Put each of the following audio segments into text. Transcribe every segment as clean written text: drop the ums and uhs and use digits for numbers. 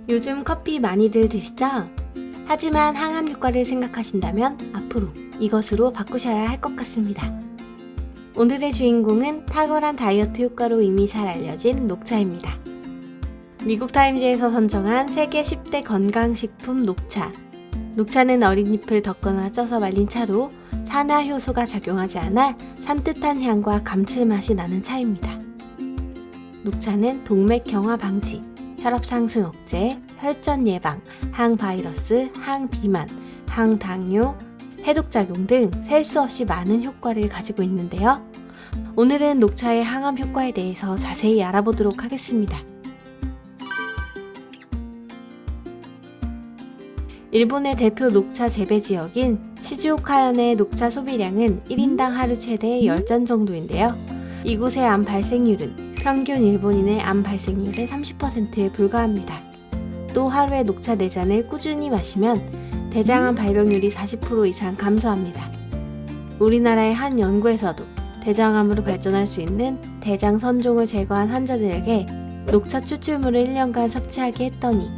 요즘 커피 많이들 드시죠? 하지만 항암 효과를 생각하신다면 앞으로 이것으로 바꾸셔야 할 것 같습니다. 오늘의 주인공은 탁월한 다이어트 효과로 이미 잘 알려진 녹차입니다. 미국 타임즈에서 선정한 세계 10대 건강식품 녹차. 녹차는 어린 잎을 덮거나 쪄서 말린 차로 산화 효소가 작용하지 않아 산뜻한 향과 감칠맛이 나는 차입니다. 녹차는 동맥 경화 방지, 혈압 상승 억제, 혈전 예방, 항바이러스, 항비만, 항당뇨, 해독작용 등 셀 수 없이 많은 효과를 가지고 있는데요. 오늘은 녹차의 항암 효과에 대해서 자세히 알아보도록 하겠습니다. 일본의 대표 녹차 재배 지역인 시즈오카현의 녹차 소비량은 1인당 하루 최대 10잔 정도인데요. 이곳의 암 발생률은 평균 일본인의 암 발생률의 30%에 불과합니다. 또 하루에 녹차 4잔을 꾸준히 마시면 대장암 발병률이 40% 이상 감소합니다. 우리나라의 한 연구에서도 대장암으로 발전할 수 있는 대장 선종을 제거한 환자들에게 녹차 추출물을 1년간 섭취하게 했더니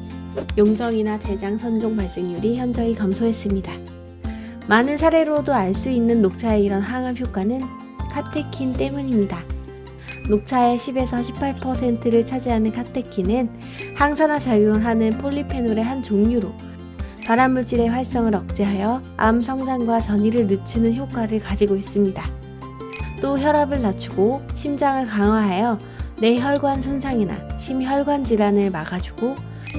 용종이나 대장 선종 발생률이 현저히 감소했습니다. 많은 사례로도 알 수 있는 녹차의 이런 항암 효과는 카테킨 때문입니다. 녹차의 10에서 18%를 차지하는 카테킨은 항산화 작용을 하는 폴리페놀의 한 종류로 발암물질의 활성을 억제하여 암 성장과 전이를 늦추는 효과를 가지고 있습니다. 또 혈압을 낮추고 심장을 강화하여 뇌혈관 손상이나 심혈관 질환을 막아주고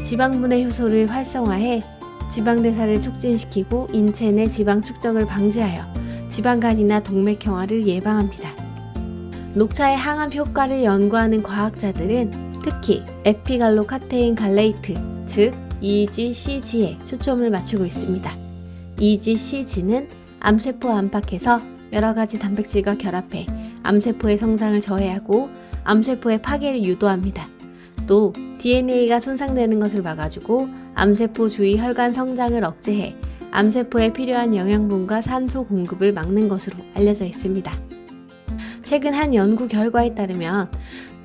지방분해 효소를 활성화해 지방대사를 촉진시키고 인체 내 지방 축적을 방지하여 지방간이나 동맥경화를 예방합니다. 녹차의 항암 효과를 연구하는 과학자들은 특히 에피갈로카테인 갈레이트, 즉 EGCG에 초점을 맞추고 있습니다. EGCG는 암세포 안팎에서 여러가지 단백질과 결합해 암세포의 성장을 저해하고 암세포의 파괴를 유도합니다. 또 DNA가 손상되는 것을 막아주고 암세포 주위 혈관 성장을 억제해 암세포에 필요한 영양분과 산소 공급을 막는 것으로 알려져 있습니다. 최근 한 연구 결과에 따르면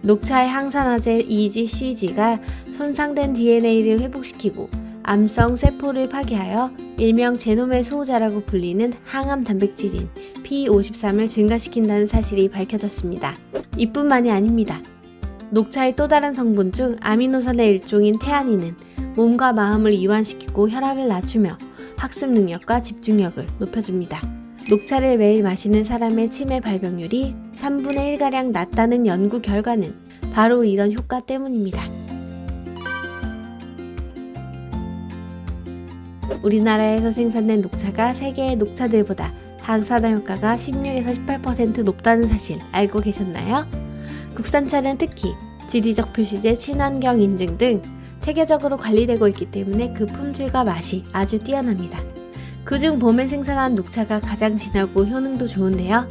녹차의 항산화제 EGCG가 손상된 DNA를 회복시키고 암성 세포를 파괴하여 일명 제놈의 수호자라고 불리는 항암 단백질인 P53을 증가시킨다는 사실이 밝혀졌습니다. 이뿐만이 아닙니다. 녹차의 또 다른 성분 중 아미노산의 일종인 테아닌은 몸과 마음을 이완시키고 혈압을 낮추며 학습 능력과 집중력을 높여줍니다. 녹차를 매일 마시는 사람의 치매 발병률이 3분의 1가량 낮다는 연구 결과는 바로 이런 효과 때문입니다. 우리나라에서 생산된 녹차가 세계의 녹차들보다 항산화 효과가 16에서 18% 높다는 사실 알고 계셨나요? 국산차는 특히 지리적 표시제 친환경 인증 등 체계적으로 관리되고 있기 때문에 그 품질과 맛이 아주 뛰어납니다. 그중 봄에 생산한 녹차가 가장 진하고 효능도 좋은데요.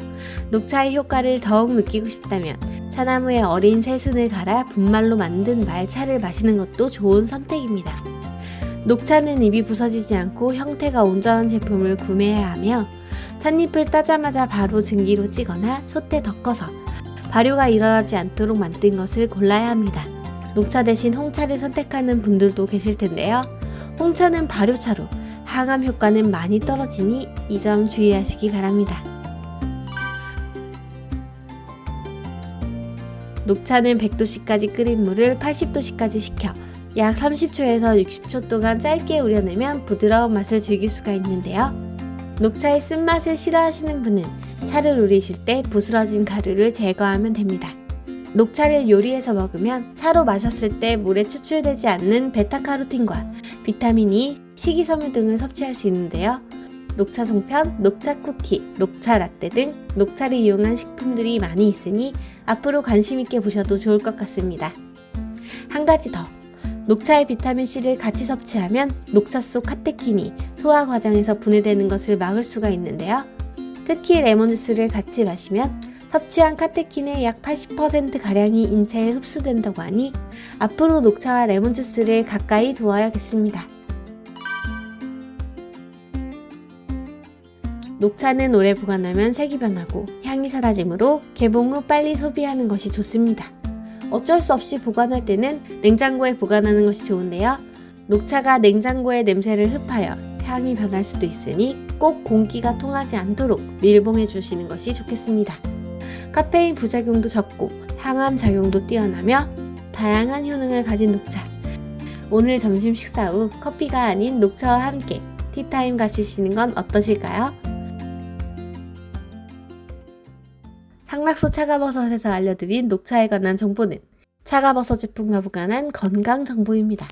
녹차의 효과를 더욱 느끼고 싶다면 차나무에 어린 새순을 갈아 분말로 만든 말차를 마시는 것도 좋은 선택입니다. 녹차는 잎이 부서지지 않고 형태가 온전한 제품을 구매해야 하며 찻잎을 따자마자 바로 증기로 찌거나 솥에 덮어서 발효가 일어나지 않도록 만든 것을 골라야 합니다. 녹차 대신 홍차를 선택하는 분들도 계실 텐데요. 홍차는 발효차로 항암 효과는 많이 떨어지니 이 점 주의하시기 바랍니다. 녹차는 100도씨까지 끓인 물을 80도씨까지 식혀 약 30초에서 60초 동안 짧게 우려내면 부드러운 맛을 즐길 수가 있는데요. 녹차의 쓴맛을 싫어하시는 분은 차를 우리실 때 부스러진 가루를 제거하면 됩니다. 녹차를 요리해서 먹으면 차로 마셨을 때 물에 추출되지 않는 베타카로틴과 비타민 E, 식이섬유 등을 섭취할 수 있는데요. 녹차 송편, 녹차 쿠키, 녹차 라떼 등 녹차를 이용한 식품들이 많이 있으니 앞으로 관심 있게 보셔도 좋을 것 같습니다. 한 가지 더. 녹차의 비타민C를 같이 섭취하면 녹차 속 카테킨이 소화 과정에서 분해되는 것을 막을 수가 있는데요. 특히 레몬주스를 같이 마시면 섭취한 카테킨의 약 80%가량이 인체에 흡수된다고 하니 앞으로 녹차와 레몬주스를 가까이 두어야겠습니다. 녹차는 오래 보관하면 색이 변하고 향이 사라지므로 개봉 후 빨리 소비하는 것이 좋습니다. 어쩔 수 없이 보관할 때는 냉장고에 보관하는 것이 좋은데요. 녹차가 냉장고의 냄새를 흡하여 향이 변할 수도 있으니 꼭 공기가 통하지 않도록 밀봉해 주시는 것이 좋겠습니다. 카페인 부작용도 적고 항암 작용도 뛰어나며 다양한 효능을 가진 녹차. 오늘 점심 식사 후 커피가 아닌 녹차와 함께 티타임 가시는 건 어떠실까요? 상락소 차가버섯에서 알려드린 녹차에 관한 정보는 차가버섯 제품과 무관한 건강 정보입니다.